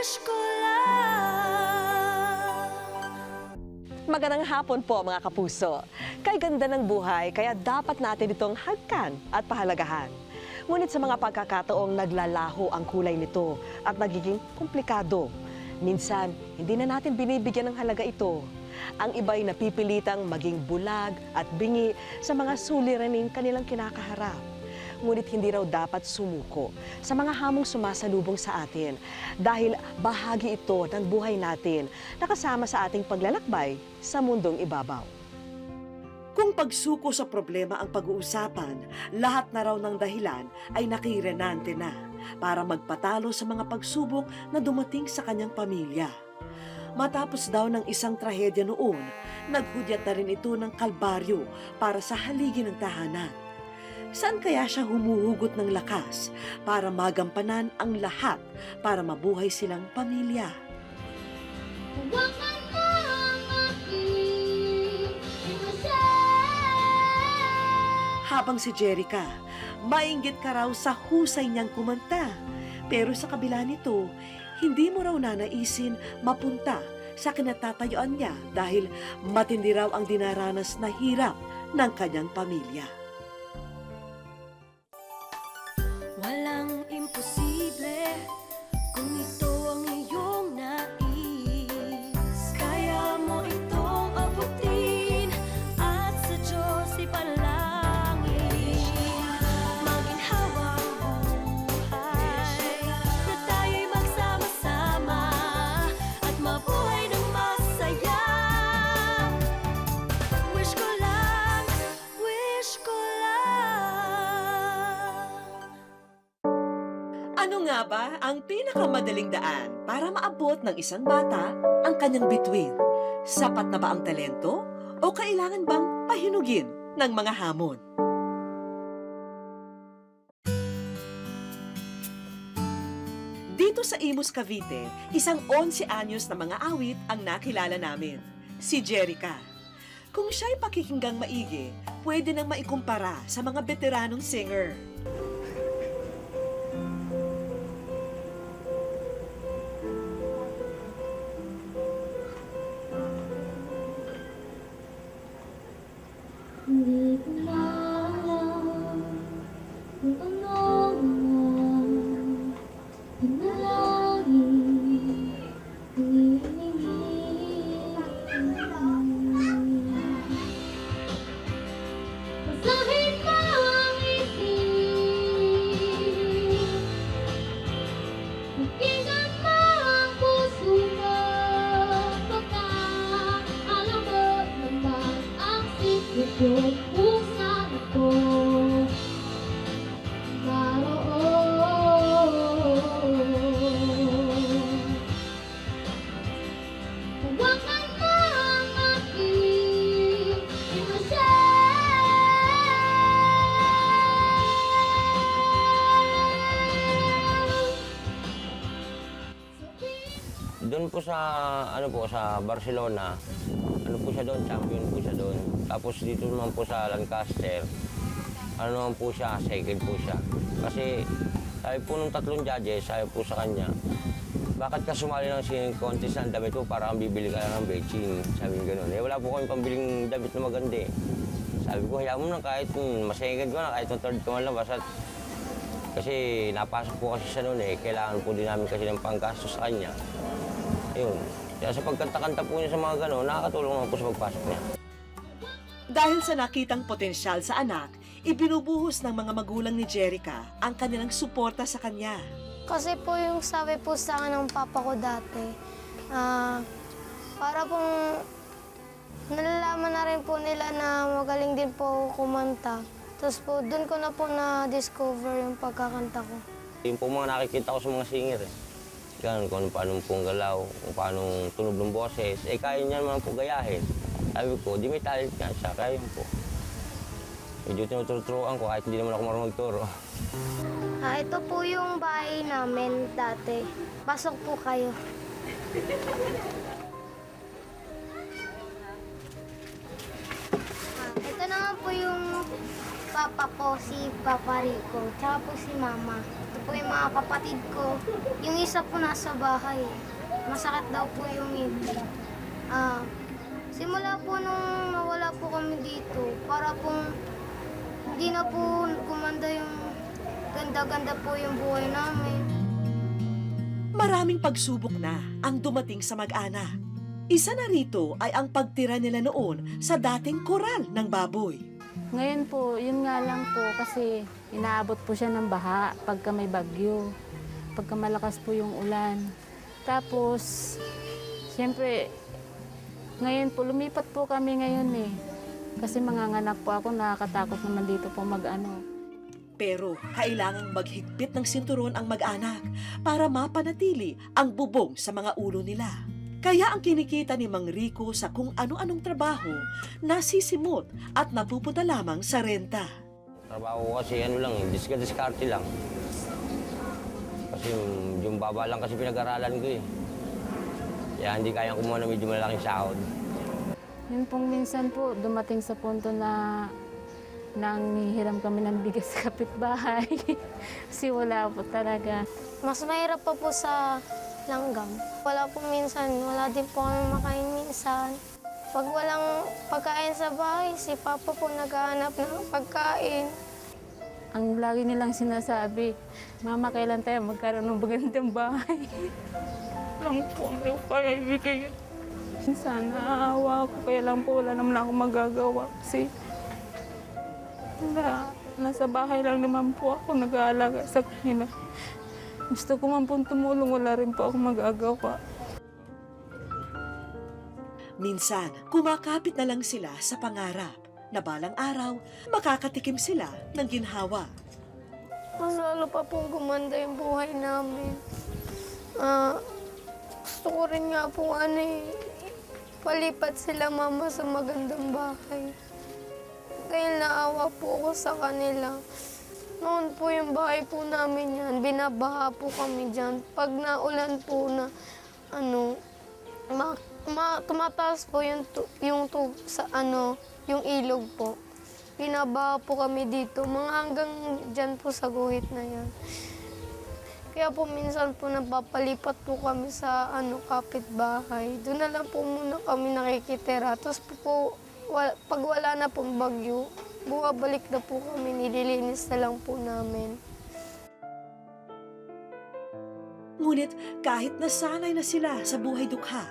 wish ko lang. Magandang hapon po mga kapuso. Kay ganda ng buhay, kaya dapat natin itong hagkan at pahalagahan. Ngunit sa mga pagkakataong naglalaho ang kulay nito at nagiging komplikado, minsan hindi na natin binibigyan ng halaga ito. Ang iba'y napipilitang maging bulag at bingi sa mga suliraning kanilang kinakaharap. Ngunit hindi raw dapat sumuko sa mga hamong sumasalubong sa atin dahil bahagi ito ng buhay natin na kasama sa ating paglalakbay sa mundong ibabaw. Kung pagsuko sa problema ang pag-uusapan, lahat na raw ng dahilan ay nakirenante na para magpatalo sa mga pagsubok na dumating sa kanyang pamilya. Matapos daw ng isang trahedya noon, naghudyat na rin ito ng kalbaryo para sa haligi ng tahanan. Saan kaya siya humuhugot ng lakas para magampanan ang lahat para mabuhay silang pamilya? Habang si Jerica, mainggit ka raw sa husay niyang kumanta. Pero sa kabila nito, hindi mo raw nanaisin mapunta sa kinatatayuan niya dahil matindi raw ang dinaranas na hirap ng kanyang pamilya. Walang imposible kung ito ang iyong nais. Kaya mo itong abutin at sa Diyos ipanalangin. Maginhawa ang buhay na tayo'y magsama-sama at mabuhay ng masaya. Wish ko lang, wish ko lang. Ano nga ba ang pinakamadaling daan para maabot ng isang bata ang kanyang bituin? Sapat na ba ang talento o kailangan bang pahinugin ng mga hamon? Dito sa Imus, Cavite, isang 11 anyos na mga awit ang nakilala namin, si Jerica. Kung siya'y pakikinggang maigi, pwede nang maikumpara sa mga veteranong singer. Hindi ko alam kung ano ang panalangin ang hinihingi. Basahin mo ang isip, pakinggan mo ang puso mo, baka alam mo naman ang sikreto kung saan ako naroon. Hawakan mo ang aking Doon po sa sa Barcelona, champion po siya doon. Tapos dito naman po sa Lancaster, naman po siya, second po siya. Kasi sabi po nung tatlong judges, sabi po sa kanya, bakit ka sumali ng singing contest ng damit mo para kang bibili ka lang ng betching? Sabi ko gano'n. Wala po kami pambiling damit na maganda eh. Sabi ko, hayaan mo na kahit masinging ko na, kahit third ko man lang, basta. Kasi napasok po kasi siya noon eh, kailangan po din namin kasi ng panggastos sa kanya. Ayun. Kaya sa pagkanta-kanta po niya sa mga gano'n, nakakatulong naman po sa pagpasok niya. Dahil sa nakitang potensyal sa anak, ibinubuhos ng mga magulang ni Jerica ang kanilang suporta sa kanya. Kasi po yung sabi po sa akin ng papa ko dati, para pong nalalaman na rin po nila na magaling din po ako kumanta. Tapos po, doon ko na po na-discover yung pagkakanta ko. Yung po mga nakikita ko sa mga singer eh. Ganun, kung paano pong galaw, kung paano tunog ng boses, kaya niya naman po gayahin. Sabi ko, di may talent nga siya, kaya yun po. Medyo tinuturuan ko kahit hindi naman ako marunong magturo. Ito po yung bahay namin dati. Pasok po kayo. Ito naman po yung papa ko, si Papa Rico, tsaka po si Mama. Ito po po yung mga kapatid ko. Yung isa po nasa bahay. Masakit daw po yung ngipin. Simula po nung nawala po kami dito, para pong hindi na po kumanda yung ganda-ganda po yung buhay namin. Maraming pagsubok na ang dumating sa mag-anak. Isa na rito ay ang pagtira nila noon sa dating koral ng baboy. Ngayon po, yun nga lang po kasi inaabot po siya ng baha pagka may bagyo, pagka malakas po yung ulan. Tapos, siyempre, ngayon po, lumipat po kami ngayon eh. Kasi manganganak po ako, nakakatakot naman dito po mag-ano. Pero kailangang maghigpit ng sinturon ang mag-anak para mapanatili ang bubong sa mga ulo nila. Kaya ang kinikita ni Mang Rico sa kung ano-anong trabaho, nasisimot at napupunta lamang sa renta. Trabaho ko kasi ano lang, diskarte lang. Kasi yung baba lang kasi pinag-aralan ko eh. Kaya hindi kayang kumuha ng medyo malaking sahod. Yun pong minsan po, dumating sa punto na nanghihiram kami ng bigas sa kapitbahay. Kasi wala po talaga. Mas mahirap pa po sa langgam. Wala po minsan, wala din po kami makain minsan. Pag walang pagkain sa bahay, si Papa po naghahanap ng pagkain. Ang lagi nilang sinasabi, Mama, kailan tayo magkaroon ng magandang bahay? Lang po ang kaya ibigay. Sana naawa ako, kaya lang po wala naman ako magagawa. Kasi nasa bahay lang naman po ako nag-aalaga sa kanila. Gusto ko man pong tumulong, wala rin po ako magagawa. Minsan, kumakapit na lang sila sa pangarap na balang araw, makakatikim sila ng ginhawa. Mas lalo pa pong gumanda yung buhay namin. Gusto ko rin nga po palipat sila mama sa magandang bahay. Dahil naawa po ako sa kanila. Noon po yung bahay po namin yan, binabaha po kami dyan. Pag naulan po na, tumataas po yung ilog po. Binabaha po kami dito, mga hanggang dyan po sa guhit na yan. Kaya po minsan po napapalipat po kami sa kapitbahay. Doon na lang po muna kami nakikitira. Tapos po, pag wala na pong bagyo, bumabalik na po kami, nililinis na lang po namin. Ngunit kahit nasanay na sila sa buhay dukha,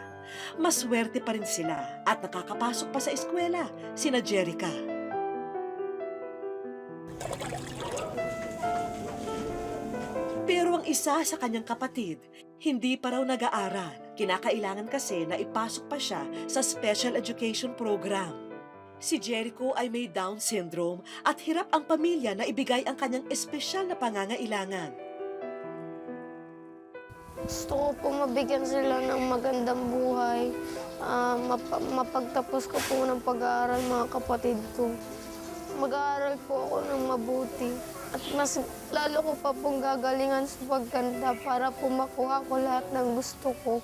maswerte pa rin sila at nakakapasok pa sa eskwela sina Jerica. Pero ang isa sa kanyang kapatid, hindi pa raw nag-aaral. Kinakailangan kasi na ipasok pa siya sa special education program. Si Jericho ay may Down syndrome at hirap ang pamilya na ibigay ang kanyang espesyal na pangangailangan. Gusto ko po mabigyan sila ng magandang buhay. Mapagtapos ko po ng pag-aaral mga kapatid ko. Mag-aaral po ako ng mabuti. At mas lalo ko pa pong gagalingan sa pagganda para po makuha ko lahat ng gusto ko.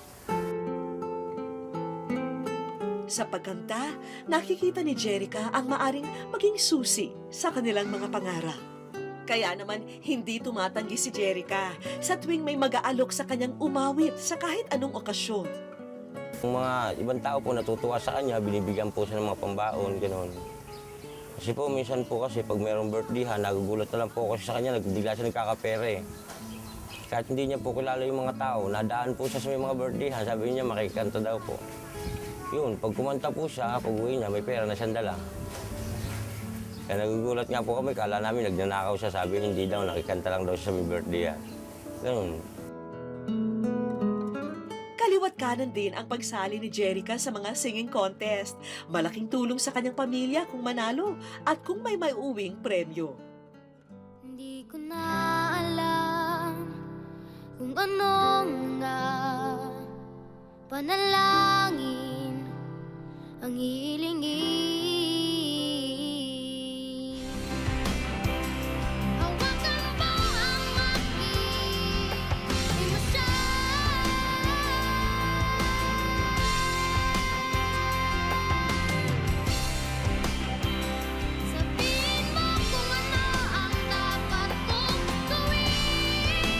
Sa pagkanta, nakikita ni Jerica ang maaring maging susi sa kanilang mga pangarap. Kaya naman, hindi tumatanggi si Jerica sa tuwing may mag-aalok sa kanyang umawit sa kahit anong okasyon. Yung mga ibang tao po natutuwa sa kanya, binibigyan po siya ng mga pambaon, gano'n. Kasi po, minsan po kasi pag mayroong birthday, nagugulat na lang po kasi sa kanya, bigla siya nagkakapere. Kahit hindi niya po kilala yung mga tao, nadaan po siya sa may mga birthday, sabi niya makikanta daw po. Yun, pag kumanta po siya, pag uwi niya, may pera na siyang dala. Kaya nagugulat nga po kami, kala namin nagnanakaw siya, sabi hindi daw, nakikanta lang daw siya sa may birthday. Ganun. Kaliwat kanan din ang pagsali ni Jerica sa mga singing contest. Malaking tulong sa kanyang pamilya kung manalo at kung may maiuwing premyo. Hindi ko na alam kung anong nga panalangin ang hilingin. Hawakan mo ang aking emosyon. Sabihin mo kung ano ang dapat kong gawin.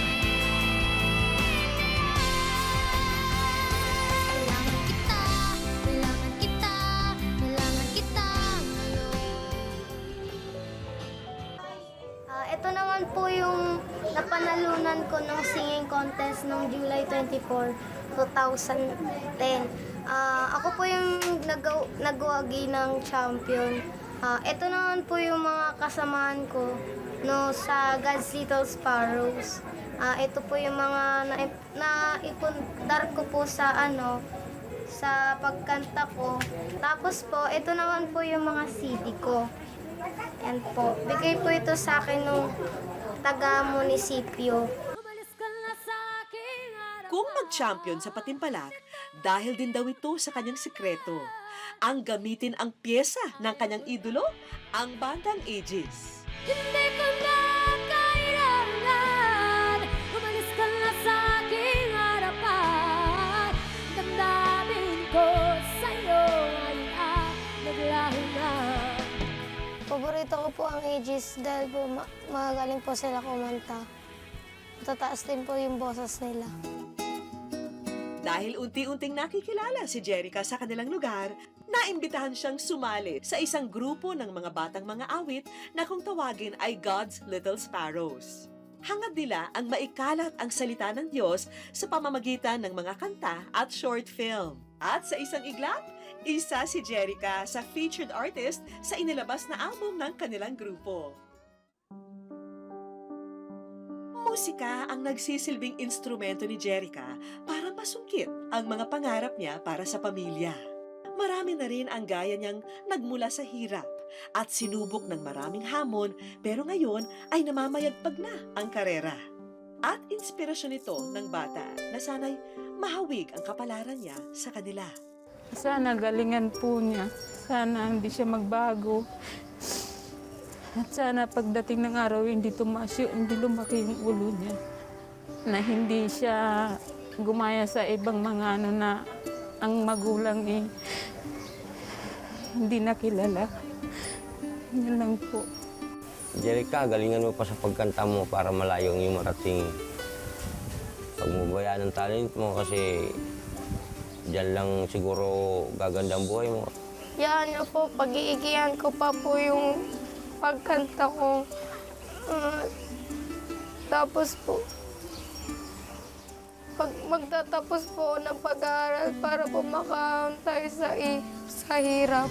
natutunan ko ng singing contest noong July 24, 2010. Ako po yung nagwagi ng champion. Ito naman po yung mga kasamahan ko no, sa God's Little Sparrows. Ito po yung mga naipundar ko po sa sa pagkanta ko. Tapos po, ito naman po yung mga CD ko. Yan po. Bigay po ito sa akin nung taga-munisipyo. Kung mag-champion sa Patimpalak, dahil din daw ito sa kanyang sikreto. Ang gamitin ang pyesa ng kanyang idolo, ang bandang Aegis. Hindi ko na kailangan umalis ka na sa aking harapan. Damdamin ko sa'yo ay naglaho na. Paborito ko po ang Aegis dahil po magagaling po sila kumanta. Matataas din po yung boses nila. Dahil unti-unting nakikilala si Jerica sa kanilang lugar, naimbitahan siyang sumali sa isang grupo ng mga batang mga awit na kung tawagin ay God's Little Sparrows. Hangad nila ang maikalat ang salita ng Diyos sa pamamagitan ng mga kanta at short film. At sa isang iglap, isa si Jerica sa featured artist sa inilabas na album ng kanilang grupo. Musika ang nagsisilbing instrumento ni Jerica para masungkit ang mga pangarap niya para sa pamilya. Marami na rin ang gaya niyang nagmula sa hirap at sinubok ng maraming hamon pero ngayon ay namamayagpag na ang karera. At inspirasyon ito ng bata na sana'y mahawig ang kapalaran niya sa kanila. Sana galingan po niya. Sana hindi siya magbago. At sana pagdating ng araw, hindi lumaki yung ulo niya. Na hindi siya gumaya sa ibang mga na ang magulang hindi nakilala. Yun lang po. Jerica, galingan mo pa sa pagkanta mo para malayo ang iyong marating. Pagmubayaan ng talent mo kasi diyan lang siguro gaganda ang buhay mo. Yan niyo po, pag-iigihan ko pa po yung pagkanta ko. Tapos po, pag magtatapos po ng pag-aaral para po makahantay sa hirap.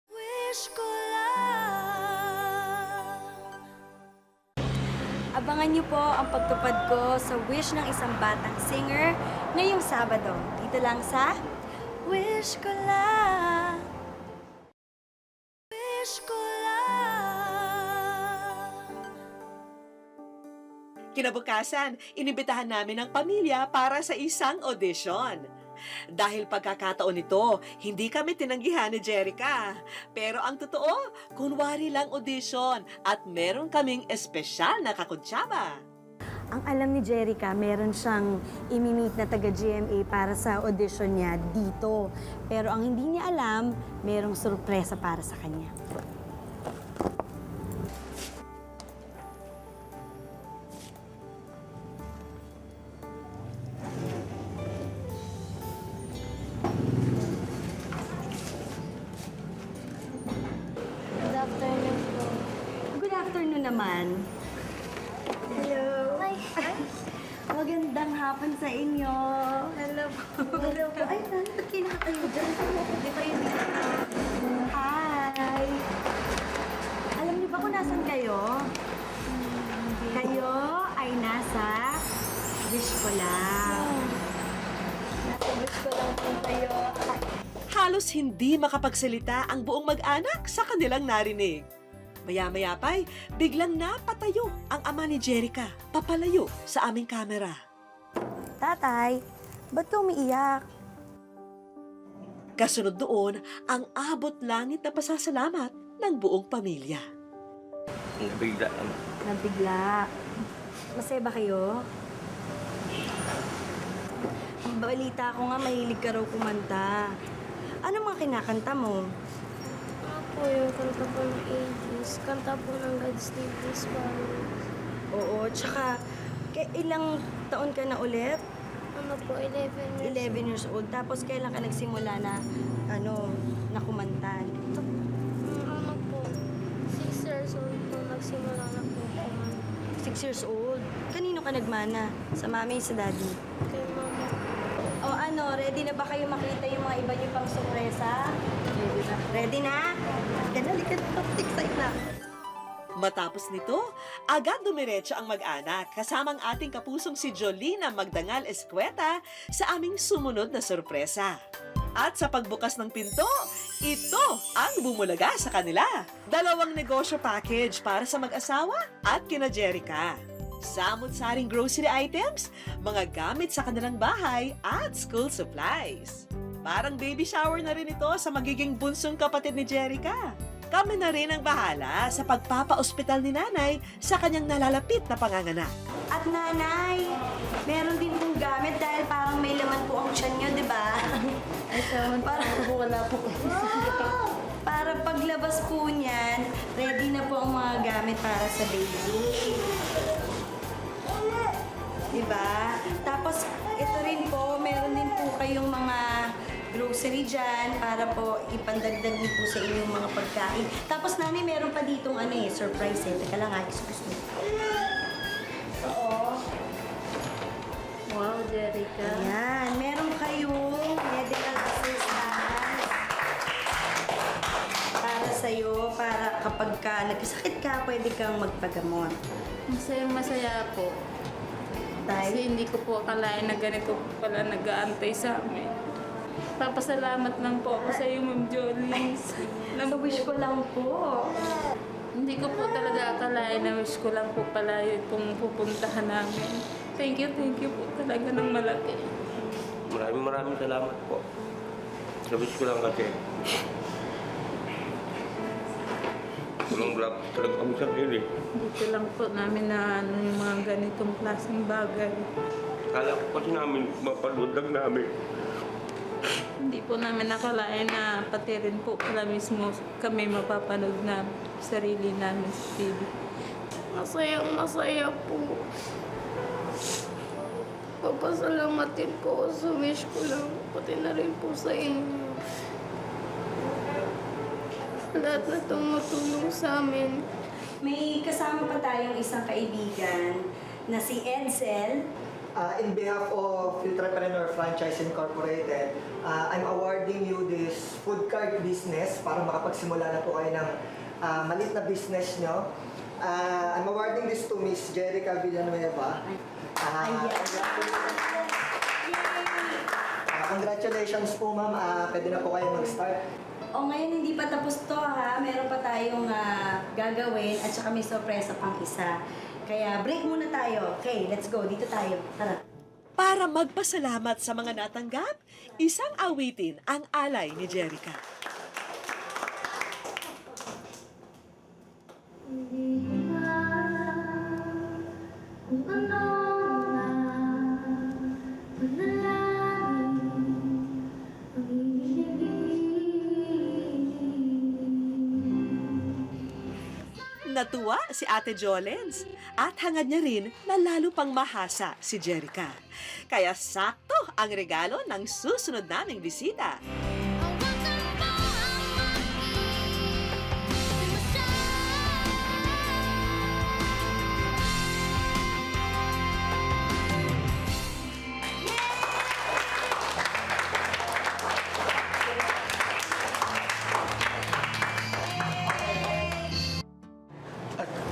Wish ko lang. Abangan niyo po ang pagtupad ko sa wish ng isang batang singer ngayong Sabado. Dito lang sa Wish ko lang. Wish ko lang. Kinabukasan, inibitahan namin ang pamilya para sa isang audition. Dahil pagkakataon nito, hindi kami tinanggihan ni Jerica. Pero ang totoo, kunwari lang audition at meron kaming espesyal na kakuntsaba. Ang alam ni Jerica, meron siyang imimit na taga-GMA para sa audition niya dito. Pero ang hindi niya alam, merong sorpresa para sa kanya. Good afternoon po. Good afternoon naman. Hello. Magandang hapon sa inyo. Hello po. Hello po. Ay, ba't kinakatayo dyan? Di ba yun? Hi. Alam niyo ba kung nasan kayo? Kayo ay nasa wish ko lang. Nasa wish ko lang po kayo. Halos hindi makapagsalita ang buong mag-anak sa kanilang narinig. Maya-maya pa'y biglang napatayo ang ama ni Jerica, papalayo sa aming kamera. Tatay, ba't ka umiiyak? Kasunod doon ang abot langit na pasasalamat ng buong pamilya. Nabigla. Nabigla. Masaya ba kayo? Balita ko nga, mahilig ka raw kumanta. Ano mga kinakanta mo? Ano po yung kanta po ng 80s, kanta po ng God's Deepest Valley. Oo, tsaka ilang taon ka na ulit? Ano po, 11 years 11 years old. Tapos kailan ka nagsimula na, na kumanta? Ano po, 6 years old po, nagsimula na po kumanta 6 years old. Kanino ka nagmana? Sa mami, sa daddy? kay mama. O ready na ba kayo makita yung mga iba niyo pang sorpresa? Ready na? Ganali ka na. Excite na. Matapos nito, agad dumiretso ang mag-anak kasamang ating kapusong si Jolina Magdangal Escueta sa aming sumunod na sorpresa. At sa pagbukas ng pinto, ito ang bumulaga sa kanila. 2 negosyo package para sa mag-asawa at kina Jerica. Samot-saring grocery items, mga gamit sa kanilang bahay at school supplies. Parang baby shower na rin ito sa magiging bunsong kapatid ni Jerica. Kami na rin ang bahala sa pagpapa-ospital ni nanay sa kanyang nalalapit na panganganak. At nanay, meron din pong gamit dahil parang may laman po ang tiyan niyo, di ba? Ay, wala po. Para paglabas po niyan, ready na po ang mga gamit para sa baby. Diba? Tapos, ito rin po, meron din po kayong mga grocery dyan para po ipandagdag niyo po sa inyong mga pagkain. Tapos, nanay, meron pa ditong surprise eh. Teka lang, excuse me. Oo. Wow, Jerica. Ayan, meron kayong medical assistance para sa'yo, para kapag nagkasakit ka, pwede kang magpagamot. Masaya po. Dahil, Kasi hindi ko po akalain na ganito pala nag-aantay sa amin. Papasalamat lang po ako sa iyo, Ma'am Jolie. sa wish ko lang po. Hindi ko po talaga akalain na wish ko lang po pala yun kung pupuntahan namin. Thank you po talaga ng malaki. Maraming salamat po. Nabis ko lang kasi. Walang black talaga kami sa eh. Dito lang po namin na yung mga ganitong klaseng bagay. Kala ko kasi namin mapanood lang namin. Hindi po namin nakalain na pati rin po pala mismo kami mapapanood na sarili namin sa TV. Masaya po. Papasalamatin po sa wish ko lang, pati na rin po sa inyo. Lahat na tumutulong sa amin. May kasama pa tayong isang kaibigan na si Edsel. In behalf of Filtrepreneur Franchise Incorporated, I'm awarding you this food cart business para makapagsimula na po kayo ng maliit na business nyo. I'm awarding this to Miss Jerica Villanueva. Congratulations po, ma'am. Pwede na po kayo mag-start. O ngayon hindi pa tapos to ha, meron pa tayong gagawin at saka may sorpresa pang isa. Kaya break muna tayo. Okay, let's go. Dito tayo. Tara. Para magpasalamat sa mga natanggap, isang awitin ang alay ni Jerica. Natuwa si Ate Jolens at hangad niya rin na lalo pang mahasa si Jerica. Kaya sakto ang regalo ng susunod naming bisita.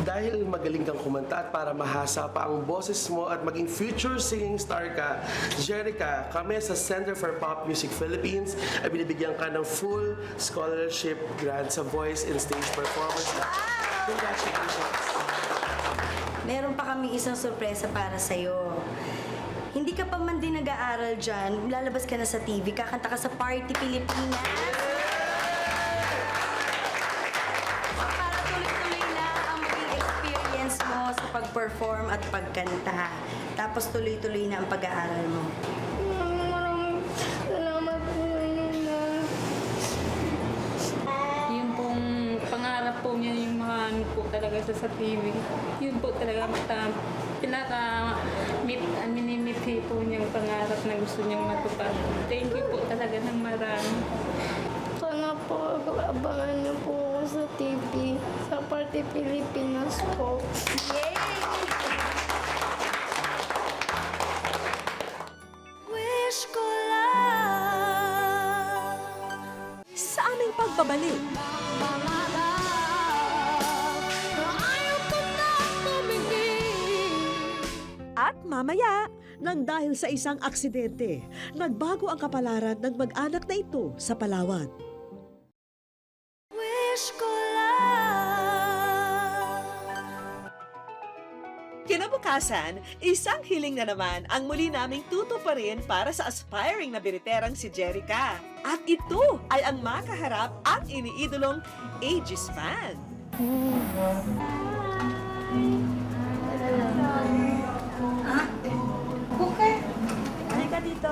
Dahil magaling kang kumanta at para mahasa pa ang boses mo at maging future singing star ka, Jerica, kami sa Center for Pop Music Philippines ay binibigyan ka ng full scholarship grant sa voice and stage performance. Congratulations! Meron pa kami isang sorpresa para sa'yo. Hindi ka pa man din nag-aaral dyan, lalabas ka na sa TV, kakanta ka sa Party Pilipinas. Para tuloy-tuloy lang ang maging experience mo sa pag-perform at pagkanta. Tapos tuloy-tuloy na ang pag-aaral mo. talaga siya sa TV. Yun po talaga minimithi po niyang pangarap na gusto niyang matupad. Thank you po talaga ng marami. Sana po abangan niyo po ako sa TV, sa Parte Pilipinas po. wish ko lang Sa aming pagbabalik, ayaw ko na tumingin. at mamaya, nang dahil sa isang aksidente, nagbago ang kapalaran ng mag-anak na ito sa Palawan. Wish ko lang Kinabukasan, isang hiling na naman ang muli naming tutuparin para sa aspiring na biriterang si Jerica. At ito ay ang makaharap ang iniidolong Aegis fan. Halika dito.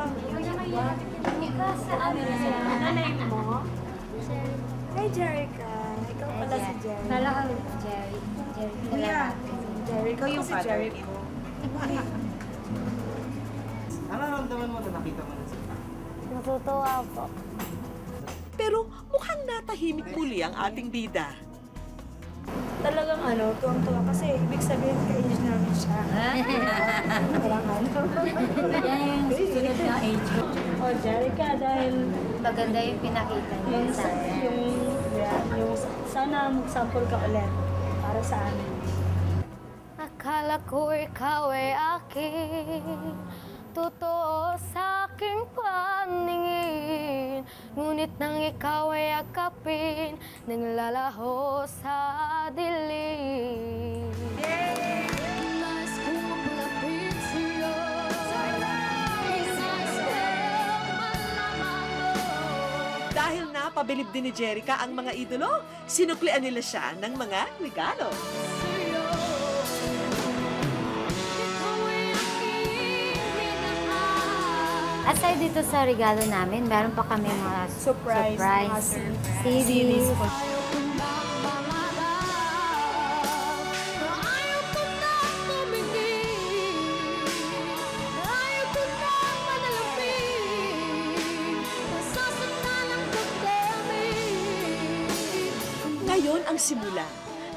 Hi, Jerica. Ikaw pala si Jerry. Kala ko Jerry. Kuya, Jerry, ikaw yung si Jerry ko. Ano naramdaman mo na nakita mo na siya? Natutuwa po. Pero mukhang natahimik muli ang ating bida. Talagang tuwang-tuwa kasi ibig sabihin ka-age namin siya. Walang Yan yung susunod na age. Oh, Jerica, dahil Maganda yung pinakita niyo sa akin. yung sana mag-sample ka ulit para sa amin. Akala ko ikaw ay akin, totoo sa aking paningin. Ngunit nang ikaw ay akapin, naglalaho sa dilim. Nais kong malapit sa'yo, nais kong malaman mo. Dahil napabilib din ni Jerica ang mga idolo, sinuklian nila siya ng mga regalo. Aside dito sa regalo namin, meron pa kami mga Surprise, mga CDs. Ngayon ang simula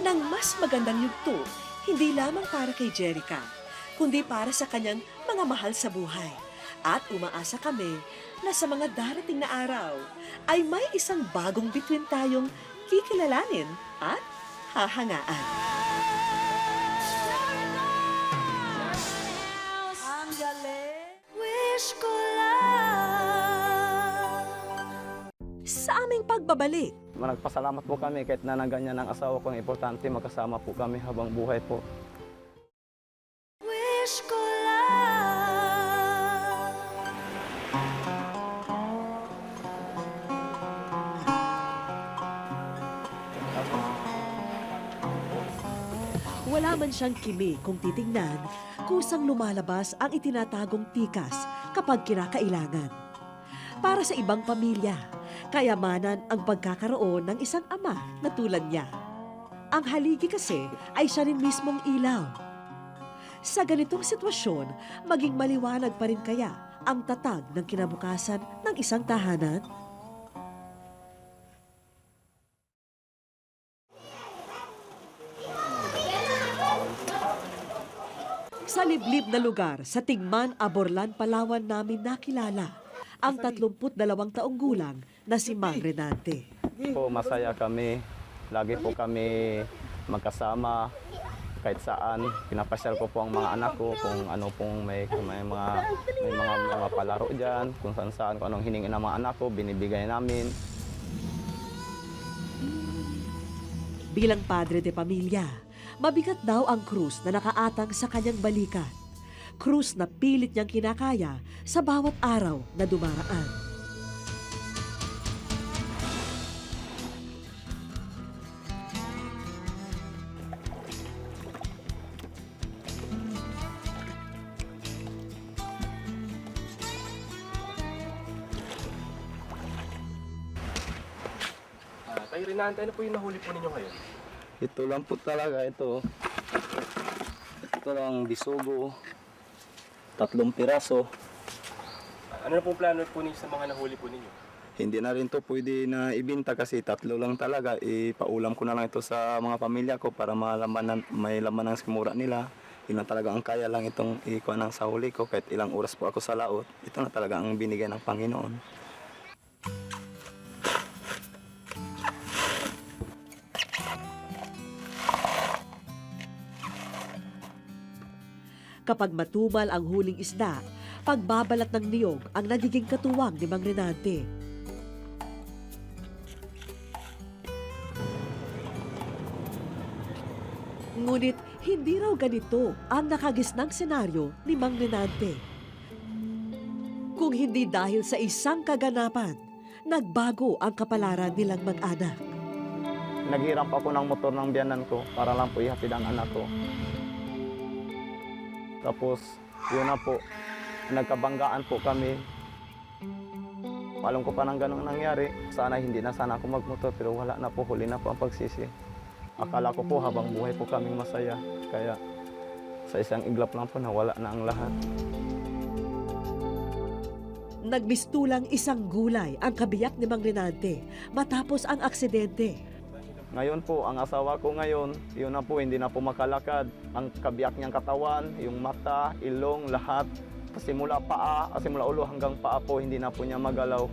ng mas magandang yugto, hindi lamang para kay Jerica, kundi para sa kanyang mga mahal sa buhay. At umaasa kami na sa mga darating na araw ay may isang bagong bituin tayong kikilalanin at hahangaan. Ang galing! Wish ko lang Sa aming pagbabalik, Nagpasalamat po kami kahit na ganyan ang asawa ko. Importante magkasama po kami habang buhay po. wish ko lang wala man siyang kimi kung titingnan, kusang lumalabas ang itinatagong tikas kapag kinakailangan. Para sa ibang pamilya, kayamanan ang pagkakaroon ng isang ama na tulad niya. Ang haligi kasi ay siya rin mismong ilaw. Sa ganitong sitwasyon, maging maliwanag pa rin kaya ang tatag ng kinabukasan ng isang tahanan? Sa liblib na lugar sa Tingman, Aborlan, Palawan namin nakilala ang 32 taong gulang na si Mang Renante. Po, masaya kami. Lagi po kami magkasama kahit saan. Pinapasyal ko po ang mga anak ko kung ano pong may mga palaro dyan, kung saan kung anong hiningin ng mga anak ko, binibigay namin. Bilang padre de pamilya, mabigat daw ang krus na nakaatang sa kanyang balikat. Krus na pilit niyang kinakaya sa bawat araw na dumaraan. Tay Renante, ano po yung nahuli po ninyo ngayon? Ito lang po talaga ito. Ito lang bisugo. 3 piraso. Ano na pong plano po ninyo sa mga nahuli po ninyo? Hindi na rin to pwede na ibinta kasi 3 lang talaga. Ipaulam ko na lang ito sa mga pamilya ko para may laman ng sikmura nila. Yun na talaga ang kaya lang itong ikuha ng sa huli ko kahit ilang oras po ako sa laot. Ito na talaga ang binigay ng Panginoon. Kapag matumal ang huling isda, pagbabalat ng niyog ang nagiging katuwang ni Mang Renante. Ngunit hindi raw ganito ang nakagisnang senaryo ni Mang Renante. Kung hindi dahil sa isang kaganapan, nagbago ang kapalaran nilang mag-anak. Naghiram ako ng motor ng biyanan ko para lang po ihatid ang anak ko. Tapos, yun na po, nagkabanggaan po kami. Alam ko pa nang ganun nangyari. Sana hindi na sana ako magmotor pero wala na po, huli na po ang pagsisi. Akala ko po habang buhay po kaming masaya. Kaya sa isang iglap lang po nawala na ang lahat. Nagmistulang isang gulay ang kabiyak ni Mang Renante matapos ang aksidente. Ngayon po, ang asawa ko ngayon, yun na po, hindi na po makalakad. Ang kabiyak niyang katawan, yung mata, ilong, lahat. Simula paa, simula ulo hanggang paa po, hindi na po niya magalaw.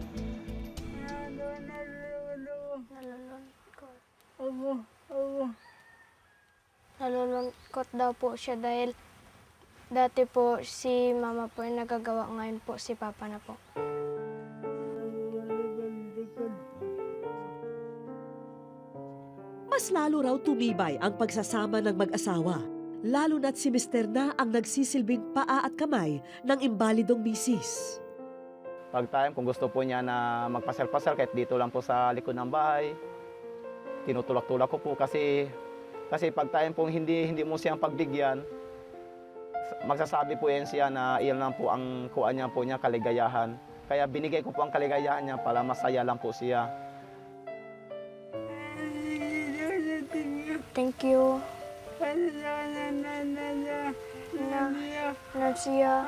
Nalulungkot daw po siya dahil dati po si mama po yung nagagawa, ngayon po si papa na po. Mas lalo raw tumibay ang pagsasama ng mag-asawa, lalo na't si Mister na ang nagsisilbing paa at kamay ng imbalidong misis. Pag time, kung gusto po niya na magpasal-pasal, kahit dito lang po sa likod ng bahay, tinutulak-tulak ko po kasi pag time pong hindi mo siyang pagbigyan, magsasabi po yan siya na iyan lang po ang kuha niya po niya, kaligayahan. Kaya binigay ko po ang kaligayahan niya para masaya lang po siya. Thank you. Na siya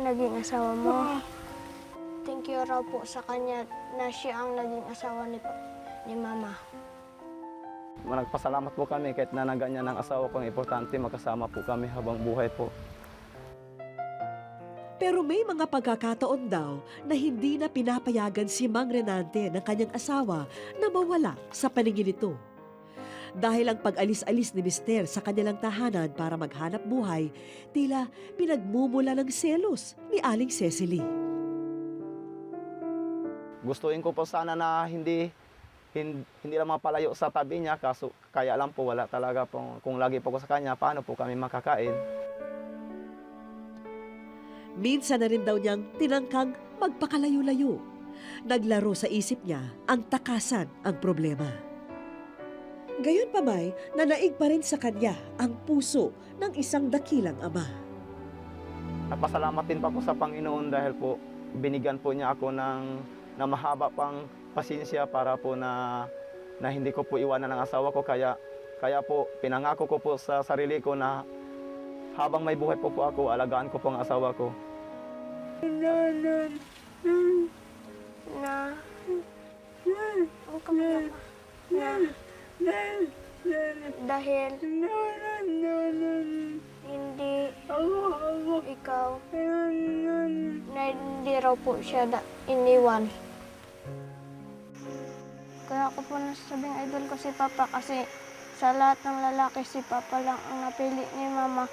naging asawa mo. Thank you raw po sa kanya na siya ang naging asawa ni mama. Nagpasalamat po kami kahit nanaga niya ng asawa ko. Importante magkasama po kami habang buhay po. Pero may mga pagkakataon daw na hindi na pinapayagan si Mang Renante ng kanyang asawa na mawala sa paningin nito. Dahil ang pag-alis-alis ni Mister sa kanilang tahanan para maghanap buhay, tila pinagmumula ng selos ni Aling Cecily. Gustuin ko po sana na hindi lang mapalayo sa tabi niya, kaso kaya lang po wala talaga po. Kung lagi po ko sa kanya, paano po kami makakain? Minsan na rin daw niyang tinangkang magpakalayo-layo. Naglaro sa isip niya ang takasan ang problema. Gayon pa may, nanaig pa rin sa kanya ang puso ng isang dakilang ama. Nagpasalamat din pa po sa Panginoon dahil po binigyan po niya ako ng mahaba pang pasensya para po na hindi ko po iwanan ng asawa ko. Kaya po pinangako ko po sa sarili ko na habang may buhay po ako, alagaan ko po ang asawa ko. Dahil hindi ikaw na hindi raw po siya iniwan. Kaya ako po nasasabing idol ko si Papa kasi sa lahat ng lalaki si Papa lang ang napili ni Mama.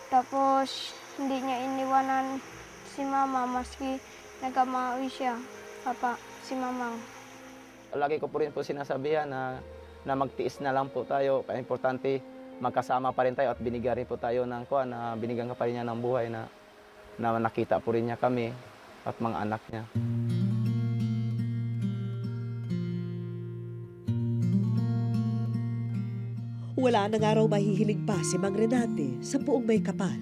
Tapos hindi niya iniwanan si Mama maski nagkamawi siya. Papa, si Mama. Lagi ko po rin po sinasabihan na magtiis na lang po tayo. Kaya importante, magkasama pa rin tayo at binigyan rin po tayo ng na binigyan ka pa rin niya ng buhay na nakita po rin niya kami at mga anak niya. Wala na nga raw mahihilig pa si Mang Renante sa buong may kapal.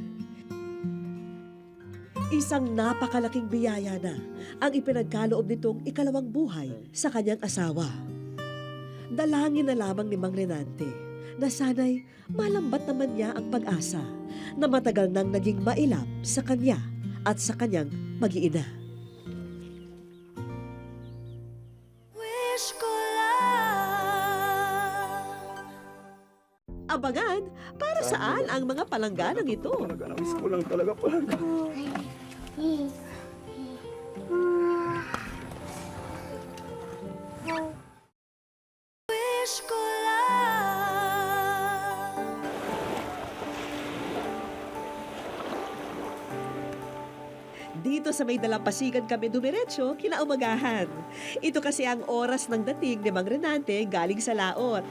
Isang napakalaking biyaya na ang ipinagkaloob nitong ikalawang buhay sa kanyang asawa. Dalangin na lamang ni Mang Renante na sana'y malambat naman niya ang pag-asa na matagal nang naging mailap sa kanya at sa kanyang mag-iina. Wish ko lang. Abangan para saan ang mga palangganang ito. Nag-anawis ko lang talaga palaga. Wish ko lang. Dito sa may dalampasigan kami dumiretso kinaumagahan. Ito kasi ang oras ng dating ni Mang Renante galing sa laot.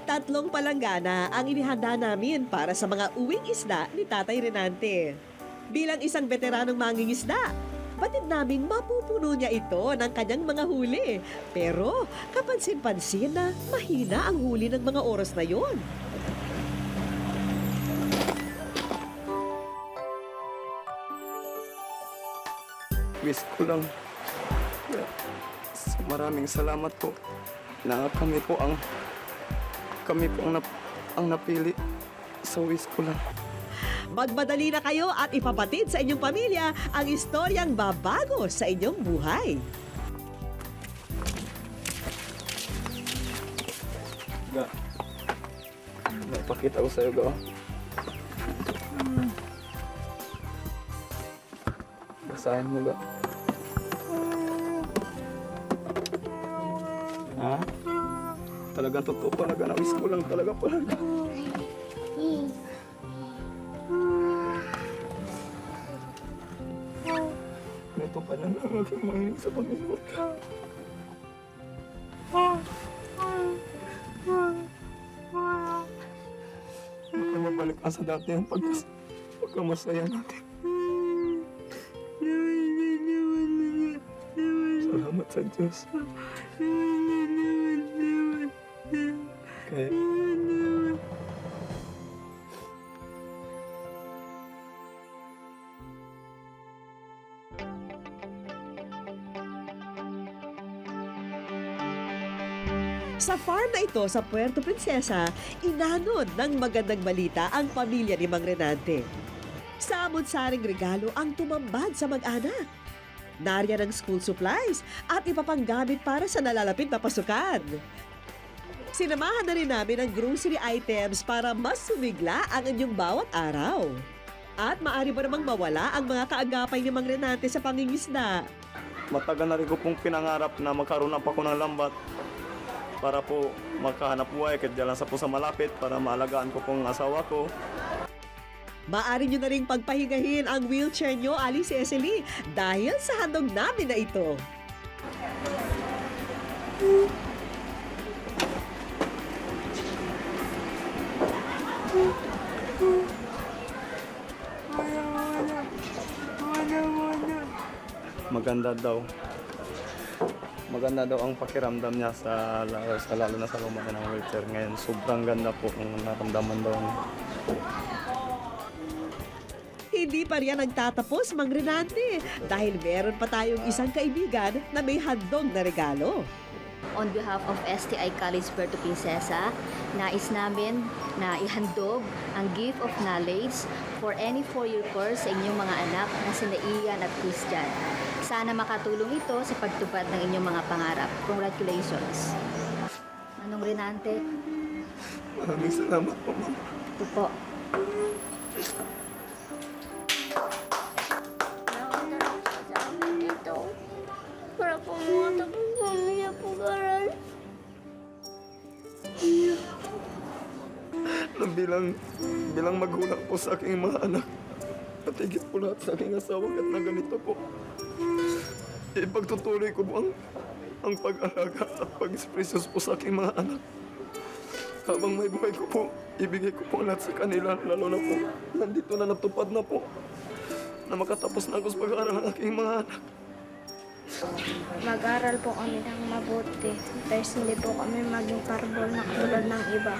3 palanggana ang inihanda namin para sa mga uwing isda ni Tatay Renante. Bilang isang veteranong mangingisda, batid naming mapupuno niya ito ng kanyang mga huli. Pero kapansin-pansin na mahina ang huli ng mga oras na yon. Wish ko lang. Maraming salamat po na kami po ang napili sa wish ko lang. Magmadali na kayo at ipapatid sa inyong pamilya ang istoryang babago sa inyong buhay. Ga, napakita ko sa'yo, Ga. Basahin mo, Ga. Ha? Talagang totoo talaga. Na-wish ko lang talaga palaga. Ito pa lang ang aking mahiling sa Panginoon. Baka mabalik ka sa dati ang pagkamasaya natin. Salamat sa Diyos. Kaya... Sa farm na ito sa Puerto Princesa, inanod ng magandang balita ang pamilya ni Mang Renante. Samot-saring regalo ang tumambad sa mag-anak. Nariyan ang school supplies at iba pang gamit para sa nalalapit na pasukan. Sinamahan na rin namin ang grocery items para mas sumigla ang inyong bawat araw. At maaari ba namang mawala ang mga kaagapay ni Mang Renante sa pangingisda? Matagal na rin ko pong pinangarap na magkaroon na pa ako ng lambat para po makahanap buhay kahit dyan lang sa malapit para maalagaan ko pong asawa ko. Maaari nyo na rin pagpahingahin ang wheelchair nyo, Ali Cecily, dahil sa handog namin na ito. Maganda daw ang pakiramdam niya lalo na sa lumaki ng wheelchair ngayon. Sobrang ganda po ang naramdaman daw niya. Hindi pa riyan nagtatapos, Mang Renante, dahil meron pa tayong isang kaibigan na may handog na regalo. On behalf of STI College Puerto Princesa, nais namin na ihandog ang gift of knowledge for any 4-year course sa inyong mga anak na sina Ian at Christian. Sana makatulong ito sa pagtupad ng inyong mga pangarap. Congratulations. Manong Renante. Maraming salamat po, Ma'am. Ito po. Para po mga pamilya po karal. Bilang magulang po sa aking mga anak, at higit po lahat sa aking asawa at na ganito po, ipagtutuloy ko po ang pag-alaga at pag-espresyos po sa aking mga anak. Habang may buhay ko po, ibigay ko po lahat sa kanila, lalo na po, nandito na natupad na po, na makatapos na ako sa pag-aaral ng aking mga anak. Mag-aral po kami ng mabuti. Pero hindi po kami maging parbol na katulad ng iba.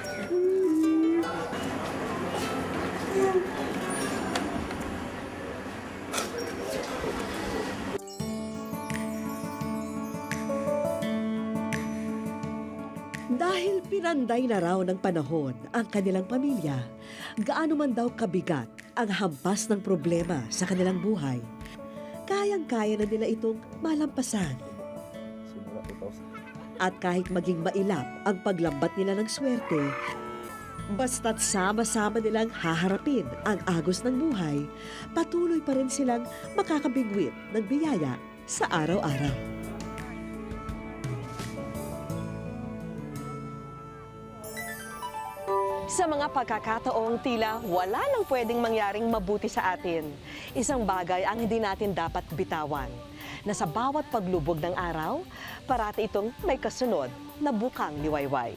Dahil pinanday na raw ng panahon ang kanilang pamilya, gaano man daw kabigat ang hampas ng problema sa kanilang buhay, kayang-kaya na nila itong malampasan. At kahit maging mailap ang paglambat nila ng swerte, basta't sama-sama nilang haharapin ang agos ng buhay, patuloy pa rin silang makakabigwit ng biyaya sa araw-araw. Sa mga pagkakataong tila wala nang pwedeng mangyaring mabuti sa atin, isang bagay ang hindi natin dapat bitawan, na sa bawat paglubog ng araw, parati itong may kasunod na bukang liwayway.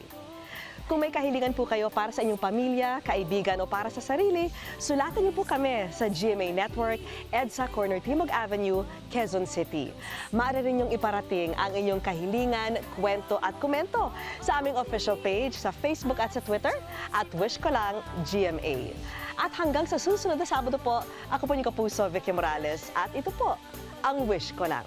Kung may kahilingan po kayo para sa inyong pamilya, kaibigan o para sa sarili, sulatan niyo po kami sa GMA Network, EDSA Corner Timog Avenue, Quezon City. Maaari rin niyong iparating ang inyong kahilingan, kwento at komento sa aming official page sa Facebook at sa Twitter at Wish Ko Lang GMA. At hanggang sa susunod na Sabado po, ako po yung kapuso, Vicky Morales, at ito po ang Wish Ko Lang.